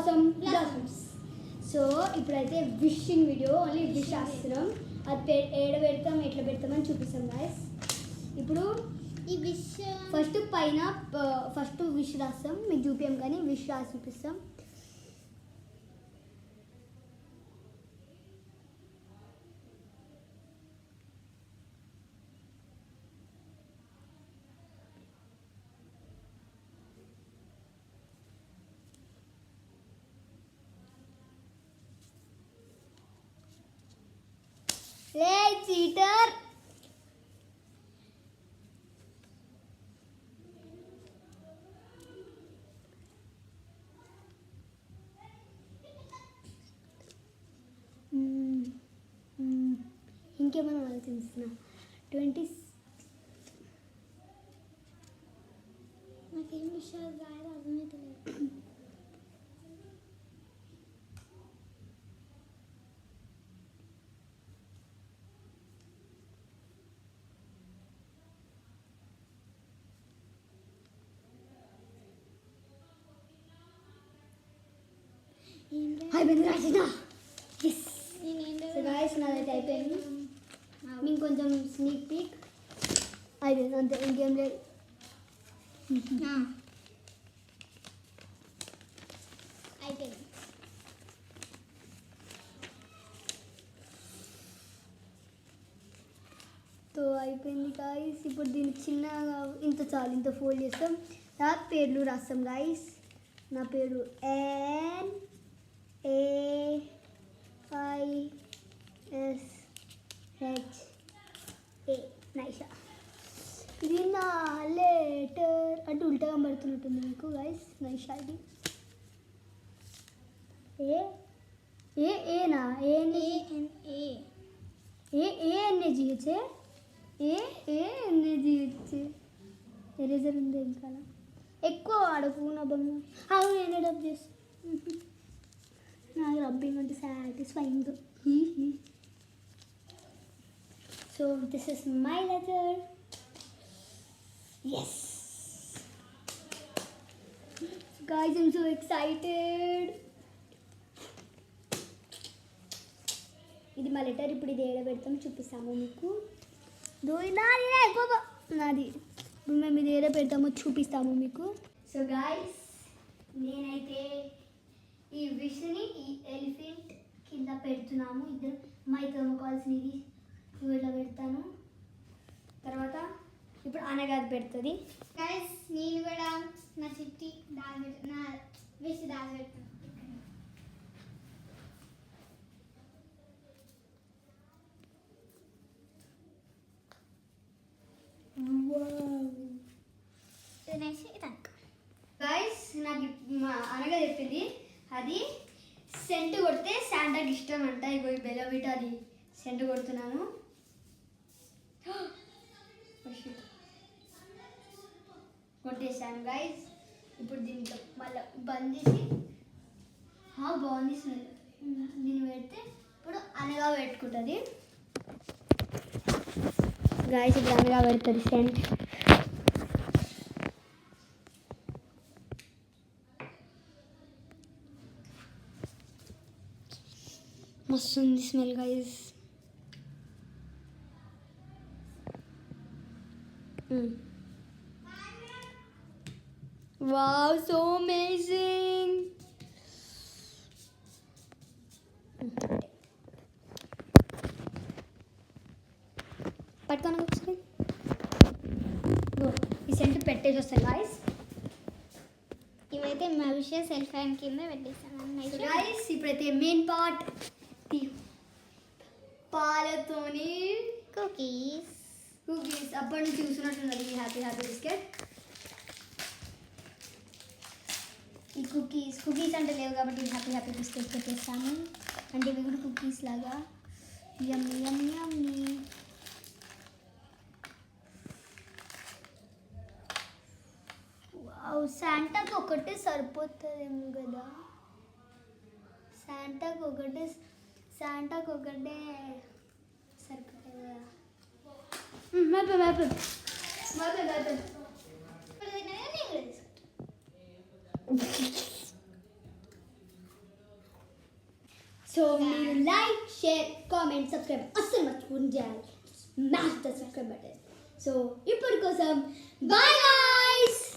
awesome blossoms. So ఇప్పుడైతే wishing video only wish చేస్తున్నాం. అది ఏడ పెడతాం ఎట్లా పెడతామని చూపిస్తాం గాయస్. ఇప్పుడు ఈ విష్ ఫస్ట్ పైన ఫస్ట్ విష్ రాస్తాం, మీకు చూపించాం కానీ విష్ రాసి చూపిస్తాం. లే చీటర్. ఇంకేమైనా ఆలోచిస్తున్నా. 20 నాకేం విషయాలు రాయడం అర్థమైతలేదు. అయిపోయింది రాసిన. సో గాయస్ నాదైతే అయిపోయింది. మీకు కొంచెం స్నీక్ పీక్ అయిపోయింది అంతే, ఇంకేం లేదు. అయిపోయింది. సో అయిపోయింది గాయస్. ఇప్పుడు దీన్ని చిన్నగా ఇంత చాలు, ఇంత ఫోల్డ్ చేస్తాం. నా పేర్లు రాస్తాం గాయస్. నా పేరు NAISHA. నైషా. ఇది నా లెటర్ అంటే ఉల్టాగా పడుతున్నట్టుంది మీకు గాయస్. నైషా ఇది. ఏనా ANAGH ఎరేజర్ ఉంది ఇంకా ఎక్కువ వాడకు నా బొమ్మ. అవును నేను డబ్ చేస్తాను. నాకు రబ్బింగ్ అంటే satisfying. So this is my letter. Yes guys, I'm so excited. ఇది మా లెటర్. ఇప్పుడు ఇది ఏడ పెడతాం చూపిస్తాము మీకు. నాది ఇప్పుడు మేము ఇది ఏడ పెడతామో చూపిస్తాము మీకు. సో గాయస్ నేనైతే ఈ విష్ని ఈ ఎలిఫెంట్ కింద పెడుతున్నాము. ఇద్దరు మై థర్మోకాల్స్ని ఇది ఇట్లా పెడతాను. తర్వాత ఇప్పుడు అనగాది పెడుతుంది. గైస్ నేను కూడా నా చిట్టి నా విష్ దాచిపెడతాను. గైస్ నాకు అనగా చెప్పింది అది సెంట్ కొడితే శాంటాకి ఇష్టం అంట. ఇగో ఈ బెలవిట అది సెంట్ కొడుతున్నాను. కొట్టేసాను గైస్. ఇప్పుడు దీంట్లో మళ్ళీ బంద్ చేసి బాగుంది స్మెల్. దీన్ని పెడితే ఇప్పుడు అనగా పెట్టుకుంటుంది గైస్. ఇప్పుడు అనగా పెడుతుంది సెంట్. మస్తు ఉంది smell guys. Wow so amazing. పట్టుకోను ఒకసారి. ఈ సెంట్ పెట్టేసి వస్తాను గాయస్. ఇవైతే మా విషయ సెల్ఫ్ హ్యాండ్ కింద పెట్టేసాను గాయస్. ఇప్పుడైతే మెయిన్ పార్ట్ పాలతోని కుకీస్. అప్పటి నుంచి చూస్తున్నట్టున్నది ఈ హ్యాపీ హ్యాపీ బిస్కెట్. ఈ కుకీస్ అంటే లేవు కాబట్టి హ్యాపీ హ్యాపీ బిస్కెట్ పెట్టేస్తాను. అంటే ఇవి కూడా కుకీస్ లాగా. యమ్మీ యమ్మీ యమ్మీ. వావ్ శాంటాకి ఒకటే సరిపోతుందేమో కదా. శాంటాకి ఒకటే సరిపోతుంది కదా. సో మీరు లైక్ షేర్ కామెంట్ సబ్స్క్రైబ్ అస్సలు మర్చిపోండి చేయాలి. Smash the subscribe button. So ఇప్పటి కోసం బాయ్ గైస్.